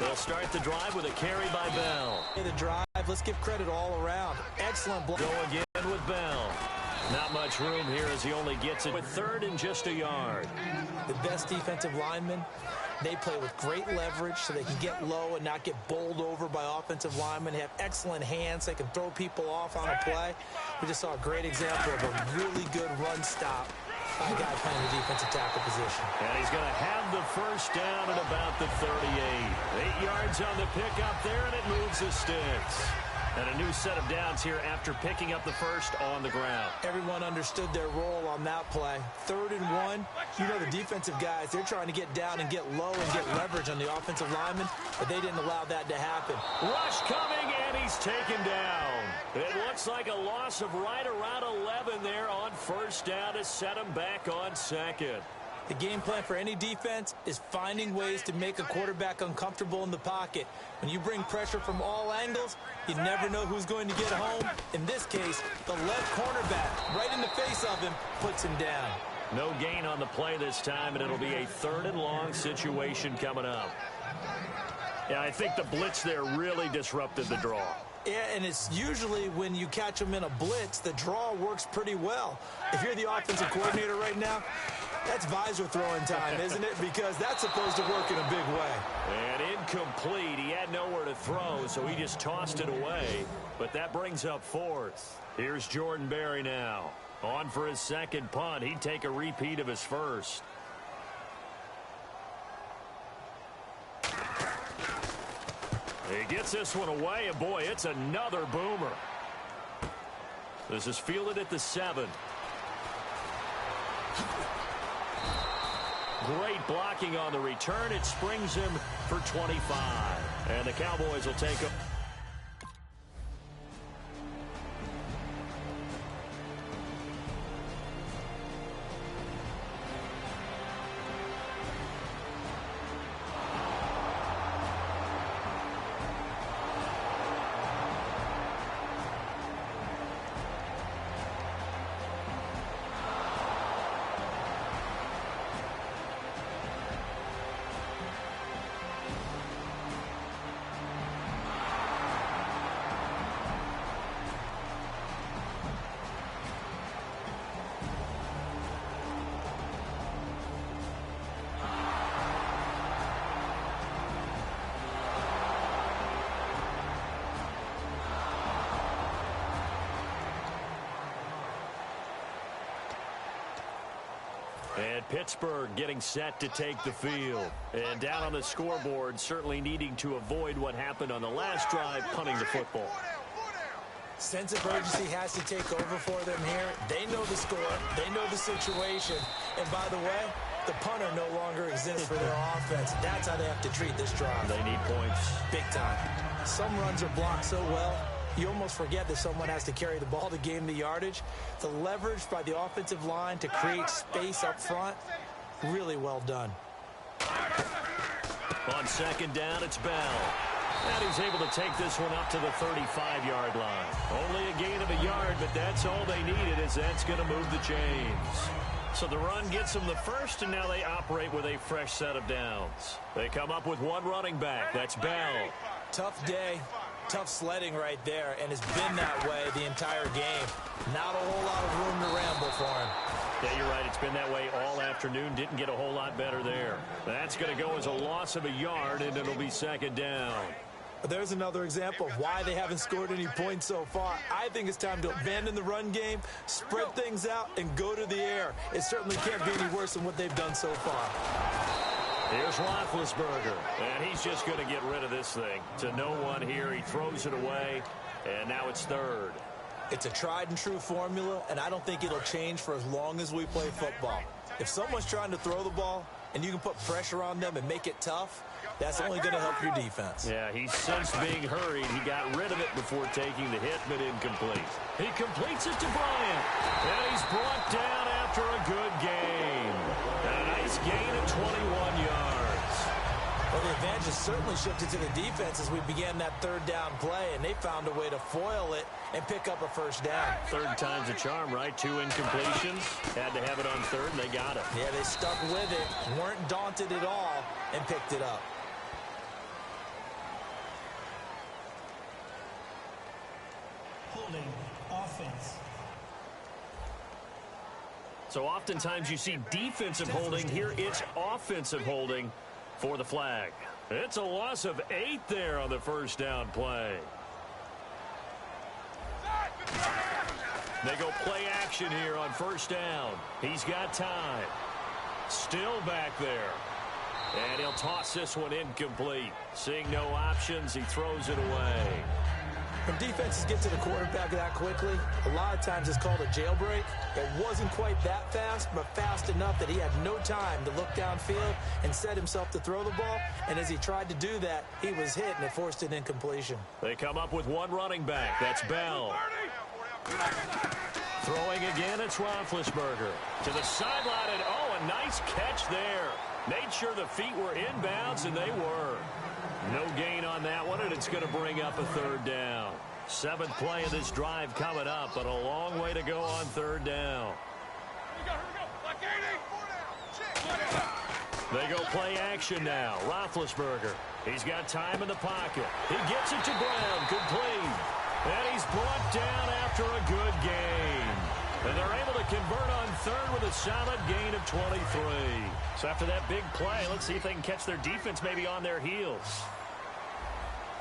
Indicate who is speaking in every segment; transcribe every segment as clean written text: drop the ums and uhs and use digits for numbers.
Speaker 1: They'll start the drive with a carry by Bell.
Speaker 2: The drive, let's give credit all around. Excellent block.
Speaker 1: Go again with Bell. Not much room here as he only gets it with third and just a yard.
Speaker 2: The best defensive linemen, they play with great leverage so they can get low and not get bowled over by offensive linemen. They have excellent hands. They can throw people off on a play. We just saw a great example of a really good run stop by a guy playing the defensive tackle position.
Speaker 1: And he's going to have the first down at about the 38. 8 yards on the pickup there, and it moves the sticks. And a new set of downs here after picking up the first on the ground.
Speaker 2: Everyone understood their role on that play. 3rd and 1. You know the defensive guys, they're trying to get down and get low and get leverage on the offensive linemen, but they didn't allow that to happen.
Speaker 1: Rush coming, and he's taken down. It looks like a loss of right around 11 there on first down to set him back on second.
Speaker 2: The game plan for any defense is finding ways to make a quarterback uncomfortable in the pocket. When you bring pressure from all angles, you never know who's going to get home. In this case, the left cornerback, right in the face of him, puts him down.
Speaker 1: No gain on the play this time, and it'll be a 3rd and long situation coming up. Yeah, I think the blitz there really disrupted the draw.
Speaker 2: Yeah, and it's usually when you catch them in a blitz, the draw works pretty well. If you're the offensive coordinator right now, that's visor throwing time, isn't it? Because that's supposed to work in a big way.
Speaker 1: And incomplete. He had nowhere to throw, so he just tossed it away. But that brings up 4th. Here's Jordan Berry now. On for his second punt. He'd take a repeat of his first. He gets this one away, and boy, it's another boomer. This is fielded at the 7. Great blocking on the return. It springs him for 25. And the Cowboys will take him. And Pittsburgh getting set to take the field. And down on the scoreboard, certainly needing to avoid what happened on the last drive, punting the football.
Speaker 2: Sense of urgency has to take over for them here. They know the score. They know the situation. And by the way, the punter no longer exists for their offense. That's how they have to treat this drive.
Speaker 1: They need points.
Speaker 2: Big time. Some runs are blocked so well, you almost forget that someone has to carry the ball to gain the yardage. The leverage by the offensive line to create space up front, really well done.
Speaker 1: On second down, it's Bell. And he's able to take this one up to the 35-yard line. Only a gain of a yard, but that's all they needed, as that's going to move the chains. So the run gets them the first, and now they operate with a fresh set of downs. They come up with one running back. That's Bell.
Speaker 2: Tough day. Tough sledding right there, and it's been that way the entire game. Not a whole lot of room to ramble for him.
Speaker 1: Yeah, you're right. It's been that way all afternoon. Didn't get a whole lot better there. That's going to go as a loss of a yard, and it'll be second down.
Speaker 2: There's another example of why they haven't scored any points so far. I think it's time to abandon the run game, spread things out, and go to the air. It certainly can't be any worse than what they've done so far.
Speaker 1: Here's Roethlisberger, and he's just going to get rid of this thing. To no one here, he throws it away, and now it's third.
Speaker 2: It's a tried-and-true formula, and I don't think it'll change for as long as we play football. If someone's trying to throw the ball, and you can put pressure on them and make it tough, that's only going to help your defense.
Speaker 1: Yeah, he sensed being hurried. He got rid of it before taking the hit, but incomplete. He completes it to Bryant, and he's brought down after a good game. And a nice gain of 21 yards.
Speaker 2: Well, the advantage has certainly shifted to the defense as we began that third down play, and they found a way to foil it and pick up a first down.
Speaker 1: Third time's a charm, right? 2 incompletions. Had to have it on third, and they got it.
Speaker 2: Yeah, they stuck with it, weren't daunted at all, and picked it up. Holding offense.
Speaker 1: So oftentimes you see defensive holding. Here it's offensive holding for the flag. It's a loss of 8 there on the first down play. They go play action here on first down. He's got time. Still back there. And he'll toss this one incomplete. Seeing no options, he throws it away.
Speaker 2: When defenses get to the quarterback that quickly, a lot of times it's called a jailbreak. It wasn't quite that fast, but fast enough that he had no time to look downfield and set himself to throw the ball. And as he tried to do that, he was hit, and it forced an incompletion.
Speaker 1: They come up with one running back. That's Bell. Throwing again, it's Roethlisberger. To the sideline, and oh, a nice catch there. Made sure the feet were inbounds, and they were. No gain on that one, and it's going to bring up a third down. 7th play of this drive coming up, but a long way to go on third down. They go play action now. Roethlisberger. He's got time in the pocket. He gets it to Brown. Complete. And he's brought down after a good game. And they're able to convert on third with a solid gain of 23. So after that big play, let's see if they can catch their defense maybe on their heels.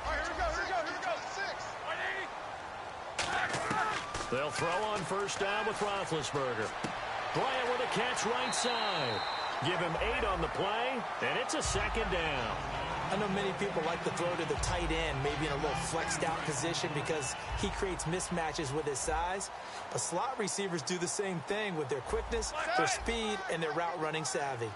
Speaker 3: All right, here we go. 6.
Speaker 1: They'll throw on first down with Roethlisberger. Bryant with a catch right side. Give him 8 on the play, and it's a second down.
Speaker 2: I know many people like to throw to the tight end, maybe in a little flexed out position because he creates mismatches with his size. But slot receivers do the same thing with their quickness, their speed, and their route running savvy.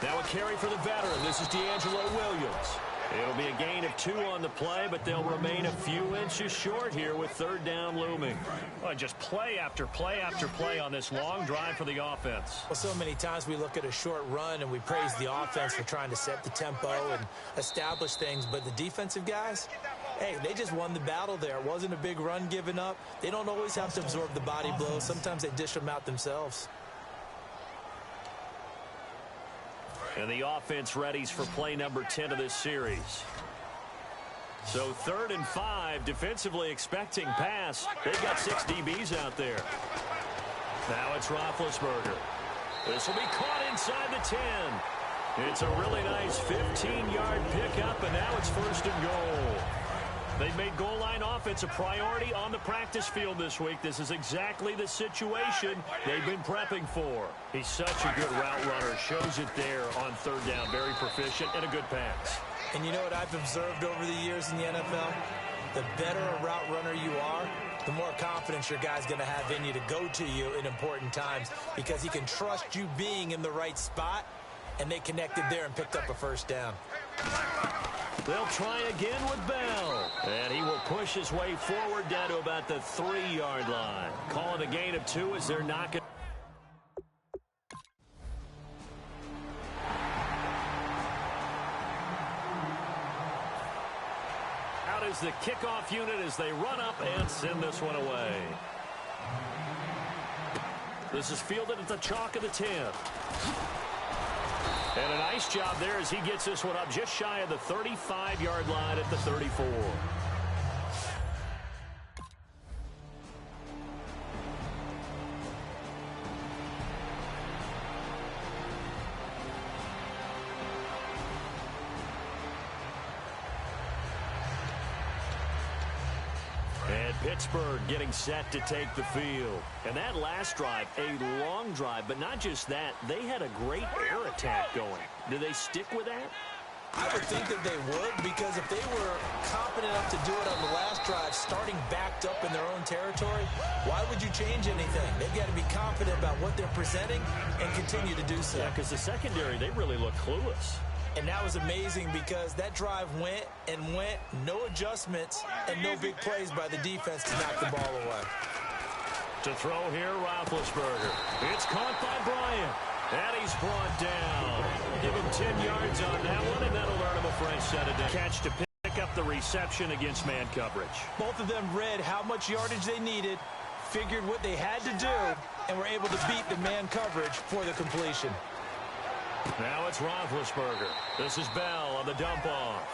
Speaker 1: Now a carry for the veteran. This is D'Angelo Williams. It'll be a gain of 2 on the play, but they'll remain a few inches short here with third down looming. Well, just play after play after play on this long drive for the offense.
Speaker 2: Well, so many times we look at a short run and we praise the offense for trying to set the tempo and establish things, but the defensive guys, hey, they just won the battle there. It wasn't a big run given up. They don't always have to absorb the body blows. Sometimes they dish them out themselves.
Speaker 1: And the offense readies for play number 10 of this series. So 3rd and 5, defensively expecting pass. They've got 6 DBs out there. Now it's Roethlisberger. This will be caught inside the 10. It's a really nice 15-yard pickup, and now it's 1st and goal. They've made goal line offense a priority on the practice field this week. This is exactly the situation they've been prepping for. He's such a good route runner. Shows it there on third down. Very proficient and a good pass.
Speaker 2: And you know what I've observed over the years in the NFL? The better a route runner you are, the more confidence your guy's going to have in you to go to you in important times because he can trust you being in the right spot, and they connected there and picked up a first down.
Speaker 1: They'll try again with Bell. And he will push his way forward down to about the 3-yard line. Calling a gain of 2 as they're knocking. Out is the kickoff unit as they run up and send this one away. This is fielded at the chalk of the 10. And a nice job there as he gets this one up just shy of the 35-yard line at the 34. And Pittsburgh getting set to take the field. And that last drive, a long drive, but not just that, they had a great air attack going. Do they stick with that?
Speaker 2: I would think that they would, because if they were confident enough to do it on the last drive, starting backed up in their own territory, why would you change anything? They've got to be confident about what they're presenting and continue to do so.
Speaker 1: Yeah, because the secondary, they really look clueless.
Speaker 2: And that was amazing because that drive went and went, no adjustments, and no big plays by the defense to knock the ball away.
Speaker 1: To throw here, Roethlisberger. It's caught by Bryant. And he's brought down. Give him 10 yards on that one, and that'll earn him a fresh set of catch to pick up the reception against man coverage.
Speaker 2: Both of them read how much yardage they needed, figured what they had to do, and were able to beat the man coverage for the completion.
Speaker 1: Now it's Roethlisberger. This is Bell on the dump off.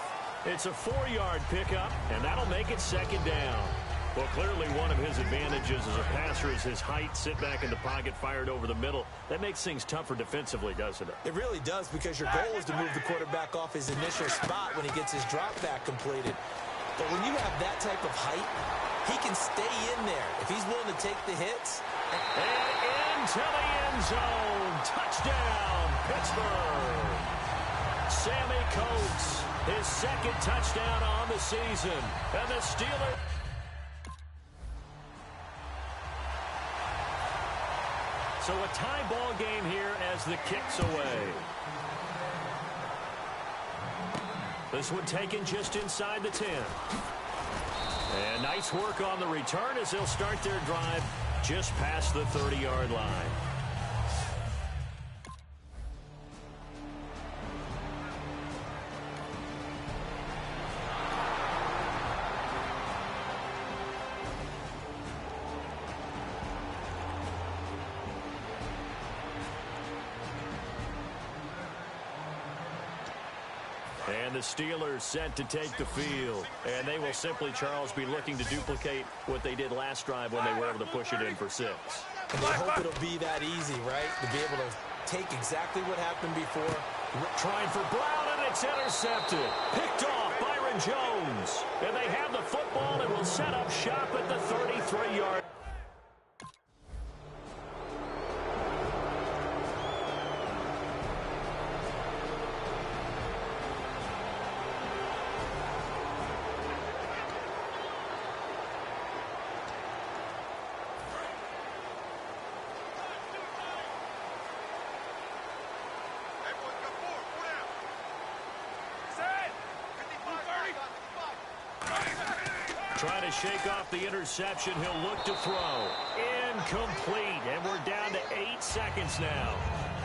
Speaker 1: It's a 4-yard pickup, and that'll make it second down. Well, clearly one of his advantages as a passer is his height. Sit back in the pocket, fired over the middle. That makes things tougher defensively, doesn't it?
Speaker 2: It really does, because your goal is to move the quarterback off his initial spot when he gets his drop back completed. But when you have that type of height, he can stay in there if he's willing to take the hits.
Speaker 1: And into the end zone. Touchdown, Pittsburgh. Sammy Coates, his second touchdown on the season. And the Steelers... So a tie ball game here as the kick's away. This one taken just inside the 10. And nice work on the return as they'll start their drive just past the 30-yard line. And the Steelers set to take the field. And they will simply, Charles, be looking to duplicate what they did last drive when they were able to push it in for 6.
Speaker 2: And they hope it'll be that easy, right? To be able to take exactly what happened before.
Speaker 1: Trying for Brown, and it's intercepted. Picked off Byron Jones. And they have the football and will set up shop at the 33-yard. Trying to shake off the interception. He'll look to throw. Incomplete. And we're down to 8 seconds now.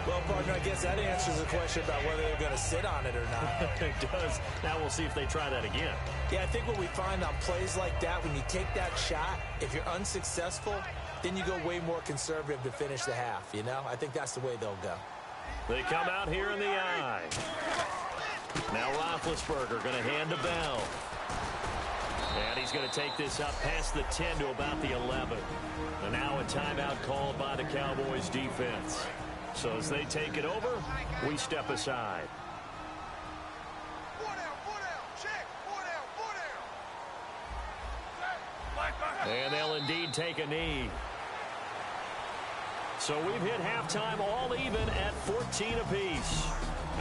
Speaker 2: Well, partner, I guess that answers the question about whether they're going to sit on it or not.
Speaker 1: It does. Now we'll see if they try that again.
Speaker 2: Yeah, I think what we find on plays like that, when you take that shot, if you're unsuccessful, then you go way more conservative to finish the half, you know? I think that's the way they'll go.
Speaker 1: They come out here in the eye. Now Roethlisberger going to hand to Bell. And he's going to take this up past the 10 to about the 11. And now a timeout called by the Cowboys defense. So as they take it over, we step aside. And they'll indeed take a knee. So we've hit halftime all even at 14 apiece.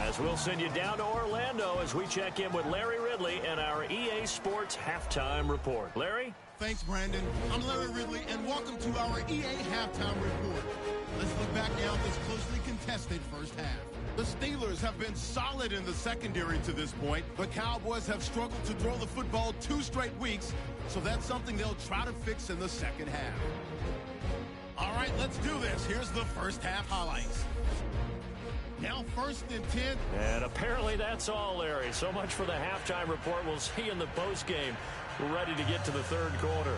Speaker 1: As we'll send you down to Orlando as we check in with Larry Ridley and our EA Sports Halftime Report. Larry?
Speaker 4: Thanks, Brandon. I'm Larry Ridley, and welcome to our EA Halftime Report. Let's look back now at this closely contested first half. The Steelers have been solid in the secondary to this point. The Cowboys have struggled to throw the football 2 straight weeks, so that's something they'll try to fix in the second half. All right, let's do this. Here's the first half highlights. Now 1st and 10.
Speaker 1: And apparently that's all, Larry. So much for the halftime report. We'll see you in the postgame. We're ready to get to the third quarter.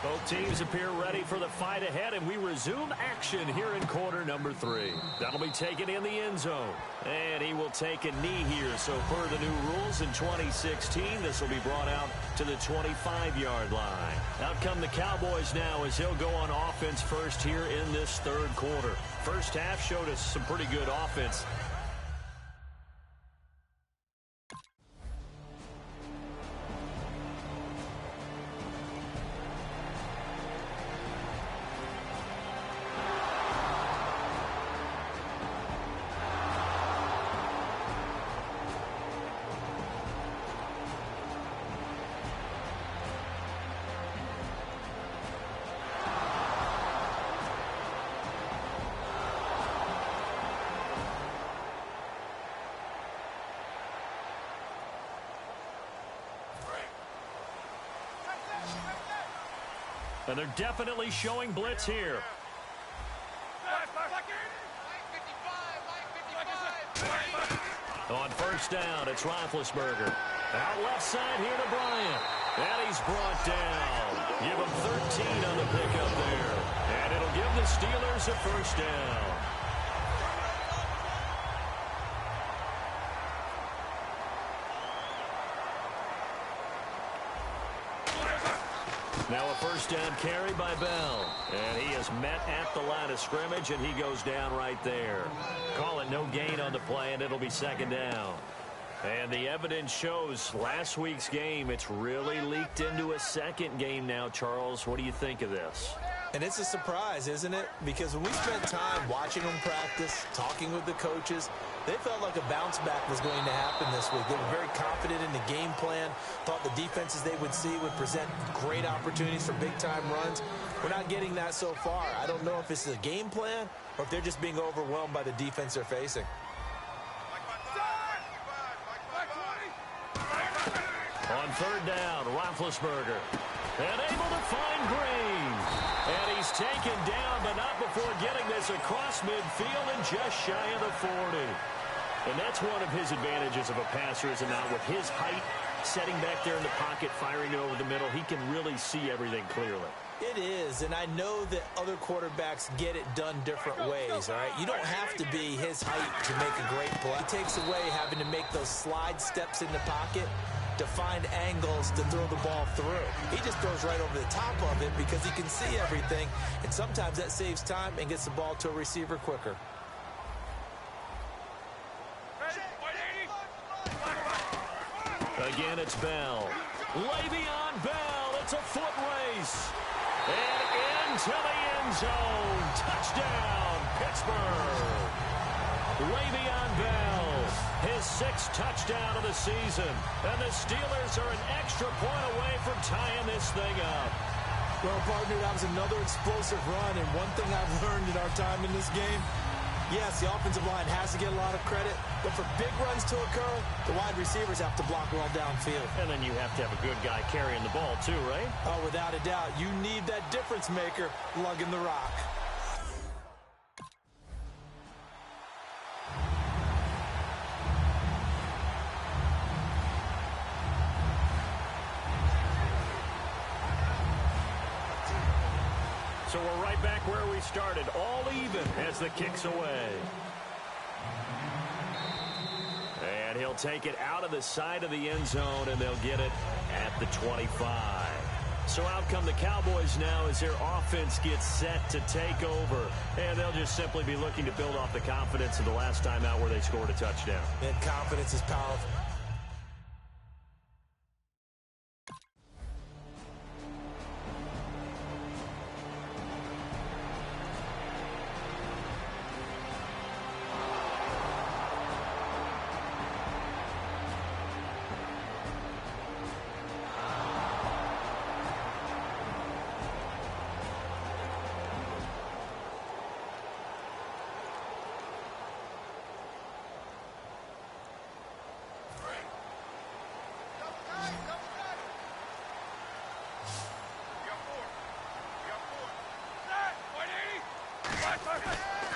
Speaker 1: Both teams appear ready for the fight ahead, and we resume action here in quarter number 3. That'll be taken in the end zone. And he will take a knee here. So per the new rules in 2016, this will be brought out to the 25-yard line. Out come the Cowboys now as he'll go on offense first here in this third quarter. First half showed us some pretty good offense. And they're definitely showing blitz here. On first down, it's Roethlisberger. Out left side here to Bryant. And he's brought down. Give him 13 on the pickup there. And it'll give the Steelers a first down. Now a first down carry by Bell. And he is met at the line of scrimmage, and he goes down right there. Call it no gain on the play, and it'll be second down. And the evidence shows last week's game, it's really leaked into a second game now, Charles. What do you think of this?
Speaker 2: And it's a surprise, isn't it? Because when we spent time watching them practice, talking with the coaches, they felt like a bounce back was going to happen this week. They were very confident in the game plan, thought the defenses they would see would present great opportunities for big-time runs. We're not getting that so far. I don't know if it's a game plan or if they're just being overwhelmed by the defense they're facing.
Speaker 1: On third down, Roethlisberger. And able to find Green. And he's taken down, but not before getting this across midfield and just shy of the 40. And that's one of his advantages of a passer, is it not? With his height, setting back there in the pocket, firing it over the middle, he can really see everything clearly.
Speaker 2: It is, and I know that other quarterbacks get it done different ways, all right? You don't have to be his height to make a great play. It takes away having to make those slide steps in the pocket to find angles to throw the ball through. He just throws right over the top of it because he can see everything, and sometimes that saves time and gets the ball to a receiver quicker.
Speaker 1: Again, it's Bell. Le'Veon Bell. It's a foot race. And into the end zone. Touchdown, Pittsburgh. Le'Veon Bell, his 6th touchdown of the season. And the Steelers are an extra point away from tying this thing up.
Speaker 2: Well, partner, that was another explosive run, and one thing I've learned in our time in this game, yes, the offensive line has to get a lot of credit, but for big runs to occur, the wide receivers have to block well downfield.
Speaker 1: And then you have to have a good guy carrying the ball too, right?
Speaker 2: Oh, without a doubt. You need that difference maker lugging the rock.
Speaker 1: So we're right back where we started, all even as the kick's away. And he'll take it out of the side of the end zone, and they'll get it at the 25. So out come the Cowboys now as their offense gets set to take over. And they'll just simply be looking to build off the confidence of the last time out where they scored a touchdown.
Speaker 2: And confidence is powerful.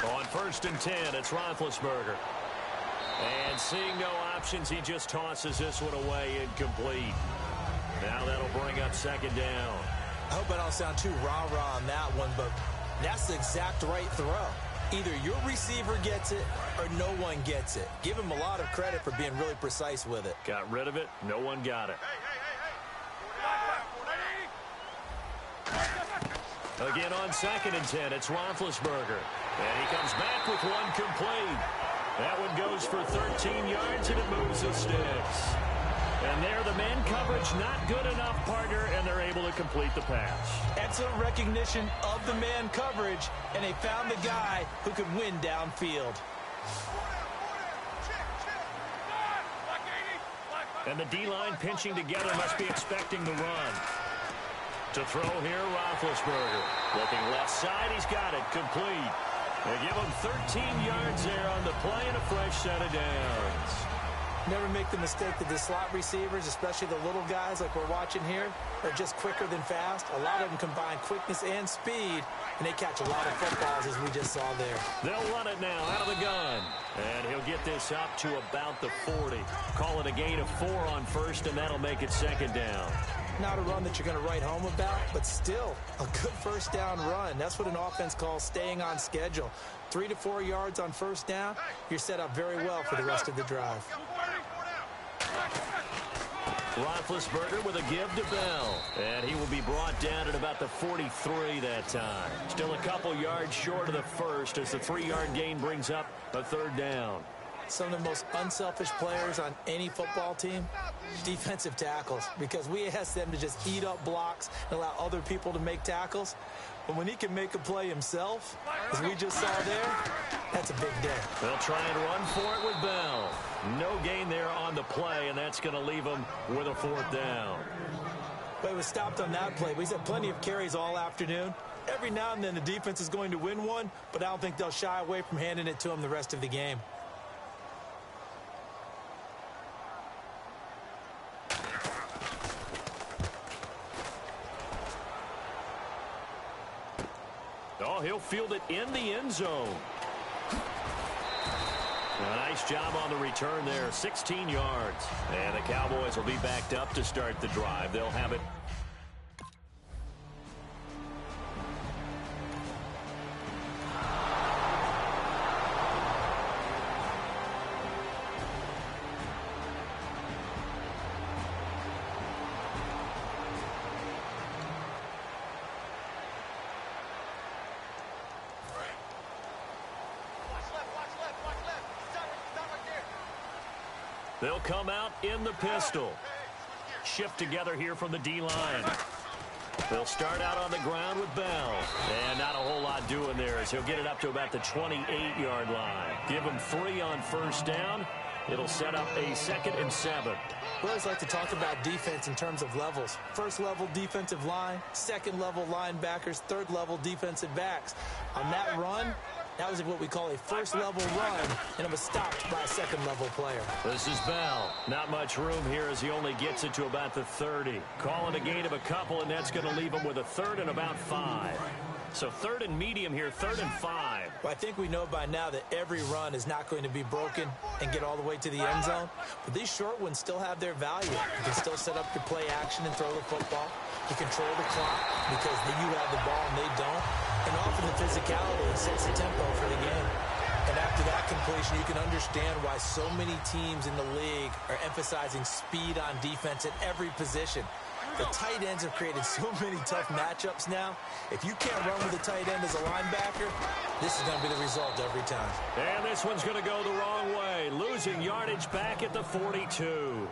Speaker 1: On 1st and 10, it's Roethlisberger. And seeing no options, he just tosses this one away incomplete. Now that'll bring up second down.
Speaker 2: I hope I don't sound too rah-rah on that one, but that's the exact right throw. Either your receiver gets it or no one gets it. Give him a lot of credit for being really precise with it.
Speaker 1: Got rid of it. No one got it. Again on 2nd and 10, it's Roethlisberger. And he comes back with one complete. That one goes for 13 yards, and it moves the sticks. And there, the man coverage not good enough, partner, and they're able to complete the pass.
Speaker 2: Excellent recognition of the man coverage, and they found the guy who could win downfield.
Speaker 1: And the D-line pinching together must be expecting the run. To throw here, Roethlisberger. Looking left side, he's got it, complete. They give him 13 yards there on the play and a fresh set of downs.
Speaker 2: Never make the mistake that the slot receivers, especially the little guys like we're watching here, are just quicker than fast. A lot of them combine quickness and speed, and they catch a lot of footballs, as we just saw there.
Speaker 1: They'll run it now out of the gun. And he'll get this up to about the 40. Call it a gain of 4 on 1st, and that'll make it second down.
Speaker 2: Not a run that you're going to write home about, but still a good first down run. That's what an offense calls staying on schedule. 3 to 4 yards on first down, you're set up very well for the rest of the drive.
Speaker 1: Roethlisberger with a give to Bell. And he will be brought down at about the 43 that time. Still a couple yards short of the first as the 3-yard gain brings up a third down.
Speaker 2: Some of the most unselfish players on any football team, defensive tackles, because we ask them to just eat up blocks and allow other people to make tackles. But when he can make a play himself, as we just saw there, that's a big day.
Speaker 1: They'll try and run for it with Bell. No gain there on the play, and that's going to leave him with a 4th down.
Speaker 2: But it was stopped on that play. He's had plenty of carries all afternoon. Every now and then the defense is going to win one, but I don't think they'll shy away from handing it to him the rest of the game.
Speaker 1: Oh, he'll field it in the end zone. A nice job on the return there, 16 yards. And the Cowboys will be backed up to start the drive. They'll have it. They'll come out in the pistol. Shift together here from the D-line. They'll start out on the ground with Bell. And not a whole lot doing there as he'll get it up to about the 28-yard line. Give him 3 on first down. It'll set up a 2nd and 7.
Speaker 2: We always like to talk about defense in terms of levels. First level defensive line, second level linebackers, third level defensive backs. On that run, that was what we call a first level run, and it was stopped by a second level player.
Speaker 1: This is Bell. Not much room here as he only gets it to about the 30. Calling a gain of a couple, and that's going to leave him with a 3rd and about 5. So 3rd and medium here, 3rd and 5.
Speaker 2: Well, I think we know by now that every run is not going to be broken and get all the way to the end zone. But these short ones still have their value. You can still set up your play action and throw the football. You control the clock because you have the ball and they don't. And often the physicality sets the tempo for the game. And after that completion, you can understand why so many teams in the league are emphasizing speed on defense at every position. The tight ends have created so many tough matchups now. If you can't run with a tight end as a linebacker, this is going to be the result every time.
Speaker 1: And this one's going to go the wrong way. Losing yardage back at the 42.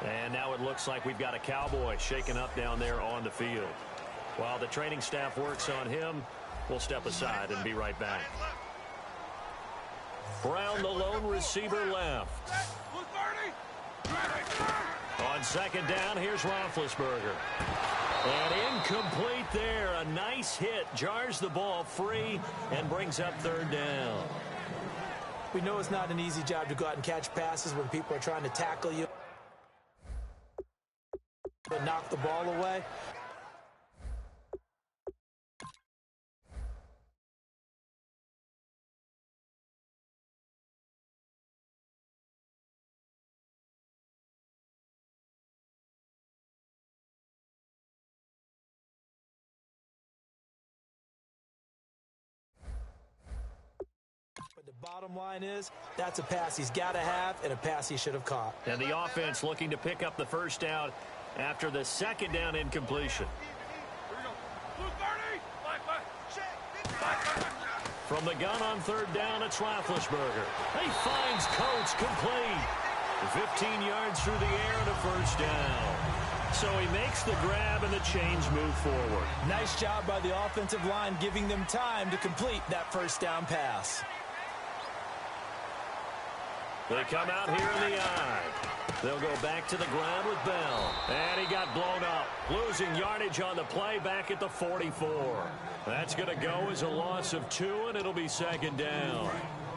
Speaker 1: And now it looks like we've got a Cowboy shaken up down there on the field. While the training staff works on him, we'll step aside and be right back. Brown, the lone receiver, left. On 2nd down, here's Roethlisberger. And incomplete there. A nice hit. Jars the ball free and brings up 3rd down.
Speaker 2: We know it's not an easy job to go out and catch passes when people are trying to tackle you but knock the ball away. But the bottom line is, that's a pass he's got to have and a pass he should have caught.
Speaker 1: And the offense looking to pick up the 1st down after the 2nd down incompletion. From the gun on 3rd down, it's Roethlisberger. He finds Coates complete. 15 yards through the air and a 1st down. So he makes the grab and the chains move forward.
Speaker 2: Nice job by the offensive line giving them time to complete that 1st down pass.
Speaker 1: They come out here in the eye. They'll go back to the ground with Bell. And he got blown up. Losing yardage on the play back at the 44. That's going to go as a loss of 2, and it'll be 2nd down.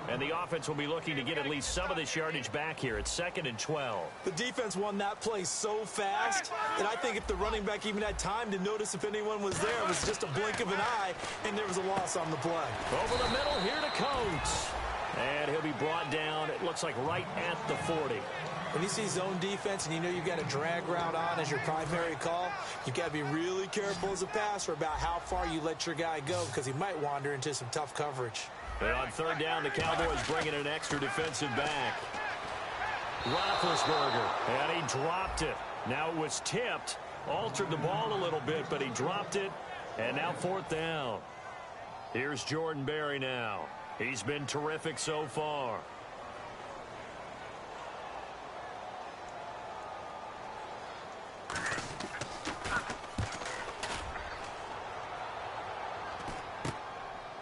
Speaker 1: And the offense will be looking to get at least some of this yardage back here. It's 2nd and 12.
Speaker 2: The defense won that play so fast that I think if the running back even had time to notice if anyone was there, it was just a blink of an eye, and there was a loss on the play.
Speaker 1: Over the middle here to Coates. And he'll be brought down, it looks like right at the 40.
Speaker 2: When you see zone defense and you know you've got a drag route on as your primary call, you've got to be really careful as a passer about how far you let your guy go because he might wander into some tough coverage.
Speaker 1: And on 3rd down, the Cowboys bring in an extra defensive back. Roethlisberger, and he dropped it. Now it was tipped, altered the ball a little bit, but he dropped it, and now 4th down. Here's Jordan Berry now. He's been terrific so far.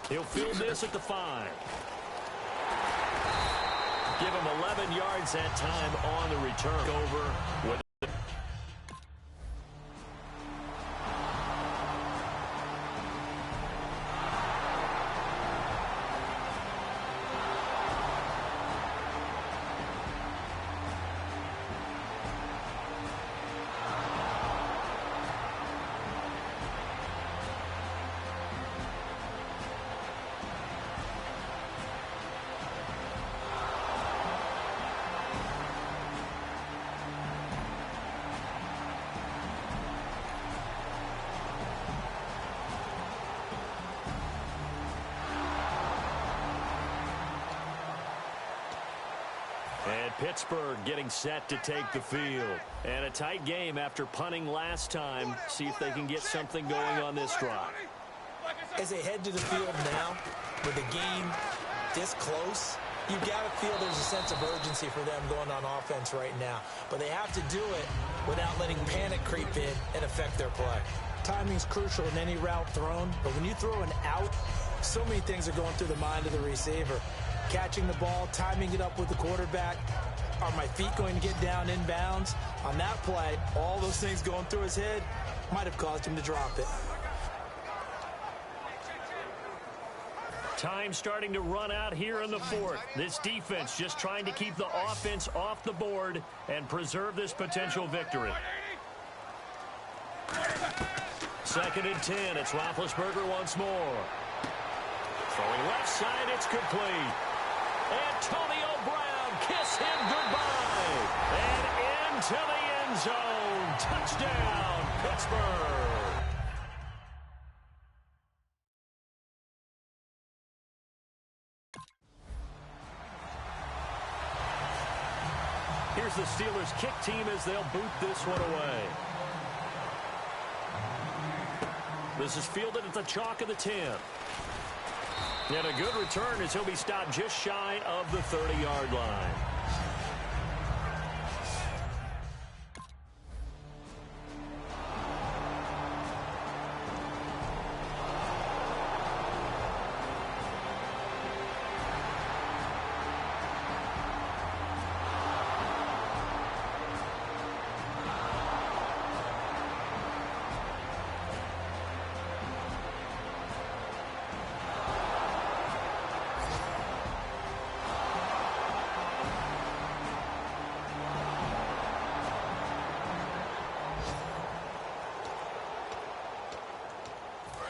Speaker 1: He'll field this at the 5. Give him 11 yards that time on the return. Over with Pittsburgh getting set to take the field. And a tight game after punting last time. See if they can get something going on this drive.
Speaker 2: As they head to the field now, with the game this close, you've got to feel there's a sense of urgency for them going on offense right now. But they have to do it without letting panic creep in and affect their play. Timing's crucial in any route thrown, but when you throw an out, so many things are going through the mind of the receiver. Catching the ball, timing it up with the quarterback. Are my feet going to get down inbounds? On that play, all those things going through his head might have caused him to drop it.
Speaker 1: Time starting to run out here in the 4th. This defense just trying to keep the offense off the board and preserve this potential victory. 2nd and 10. It's Roethlisberger once more. Throwing left side, it's complete. Antonio Brown, kiss him goodbye. And into the end zone. Touchdown, Pittsburgh. Here's the Steelers' kick team as they'll boot this one away. This is fielded at the chalk of the 10. And a good return as he'll be stopped just shy of the 30-yard line.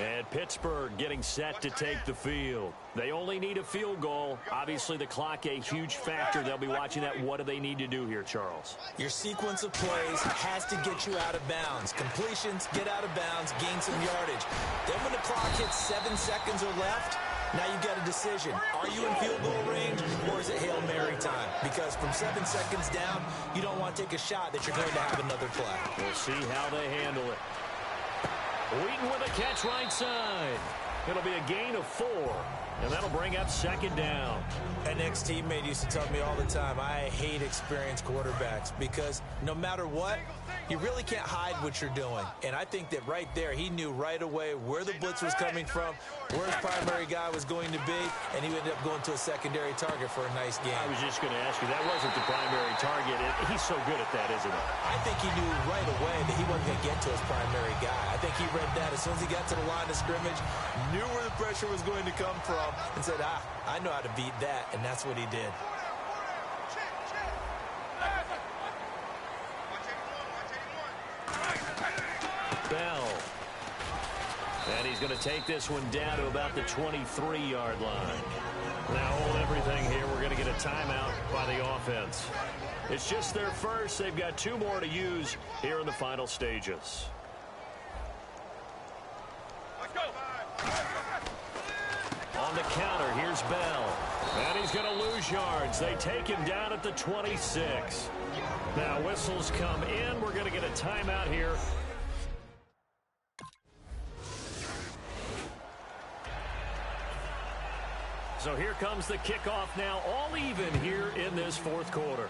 Speaker 1: And Pittsburgh getting set to take the field. They only need a field goal. Obviously, the clock a huge factor. They'll be watching that. What do they need to do here, Charles?
Speaker 2: Your sequence of plays has to get you out of bounds. Completions, get out of bounds, gain some yardage. Then when the clock hits 7 seconds or left, now you've got a decision. Are you in field goal range, or is it Hail Mary time? Because from 7 seconds down, you don't want to take a shot that you're going to have another play.
Speaker 1: We'll see how they handle it. Wheaton with a catch right side. It'll be a gain of 4, and that'll bring up 2nd down.
Speaker 2: An ex-teammate used to tell me all the time, I hate experienced quarterbacks because no matter what, you really can't hide what you're doing. And I think that right there, he knew right away where the blitz was coming from, where his primary guy was going to be, and he ended up going to a secondary target for a nice game.
Speaker 1: I was just going to ask you, that wasn't the primary target. He's so good at that, isn't he?
Speaker 2: I think he knew right away that he wasn't going to get to his primary guy. I think he read that as soon as he got to the line of scrimmage, knew where the pressure was going to come from, and said, I know how to beat that, and that's what he did.
Speaker 1: Bell. And he's going to take this one down to about the 23-yard line. Now hold everything here. We're going to get a timeout by the offense. It's just their first. They've got 2 more to use here in the final stages. On the counter, here's Bell. And he's going to lose yards. They take him down at the 26. Now whistles come in. We're going to get a timeout here. So here comes the kickoff now, all even here in this fourth quarter.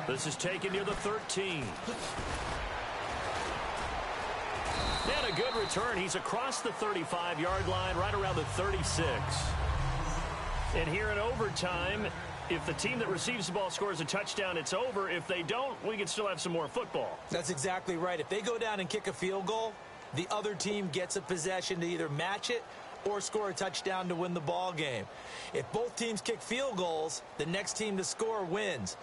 Speaker 1: This is taken near the 13. And a good return. He's across the 35-yard line, right around the 36. And here in overtime, if the team that receives the ball scores a touchdown, it's over. If they don't, we can still have some more football.
Speaker 2: That's exactly right. If they go down and kick a field goal, the other team gets a possession to either match it or score a touchdown to win the ball game. If both teams kick field goals, the next team to score wins.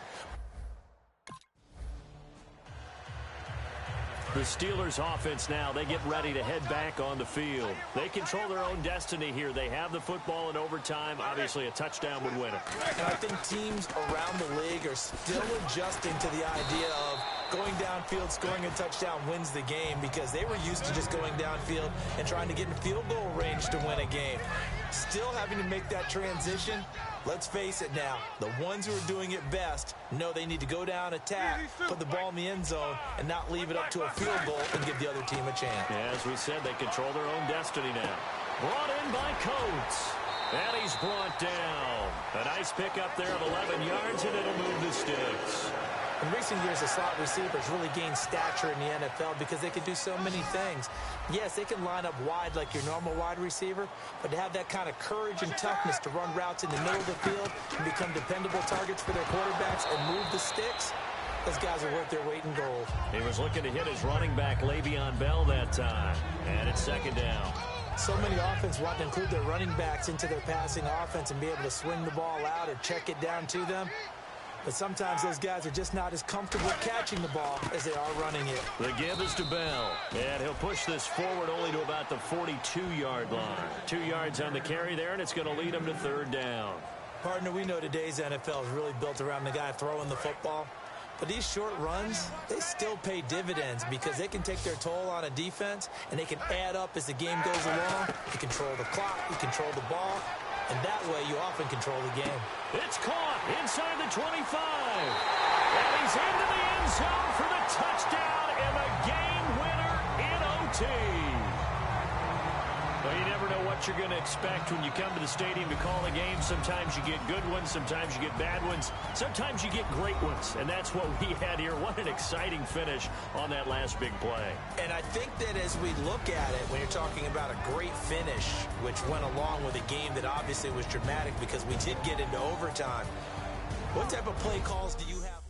Speaker 1: The Steelers offense now, they get ready to head back on the field. They control their own destiny here. They have the football in overtime. Obviously, a touchdown would win it.
Speaker 2: And I think teams around the league are still adjusting to the idea of going downfield, scoring a touchdown wins the game, because they were used to just going downfield and trying to get in field goal range to win a game. Still having to make that transition. Let's face it now, the ones who are doing it best know they need to go down, attack, put the ball in the end zone, and not leave it up to a field goal and give the other team a chance.
Speaker 1: Yeah, as we said, they control their own destiny now. Brought in by Coates. And he's brought down. A nice pickup there of 11 yards, and it'll move the sticks.
Speaker 2: In recent years, the slot receivers really gained stature in the NFL because they can do so many things. Yes, they can line up wide like your normal wide receiver, but to have that kind of courage and toughness to run routes in the middle of the field and become dependable targets for their quarterbacks and move the sticks, those guys are worth their weight in gold.
Speaker 1: He was looking to hit his running back, Le'Veon Bell, that time. And it's second down.
Speaker 2: So many offenses want to include their running backs into their passing offense and be able to swing the ball out or check it down to them. But sometimes those guys are just not as comfortable catching the ball as they are running it.
Speaker 1: The give is to Bell. And he'll push this forward only to about the 42-yard line. 2 yards on the carry there, and it's going to lead him to third down.
Speaker 2: Partner, we know today's NFL is really built around the guy throwing the football. But these short runs, they still pay dividends because they can take their toll on a defense, and they can add up as the game goes along. You control the clock, you control the ball, and that way you often control the game.
Speaker 1: It's caught inside the 25. And he's into the end zone for the touchdown and the game winner in OT. Well, you never know what you're going to expect when you come to the stadium to call a game. Sometimes you get good ones, sometimes you get bad ones, sometimes you get great ones, and that's what we had here. What an exciting finish on that last big play.
Speaker 2: And I think that as we look at it, when you're talking about a great finish, which went along with a game that obviously was dramatic because we did get into overtime, what type of play calls do you have?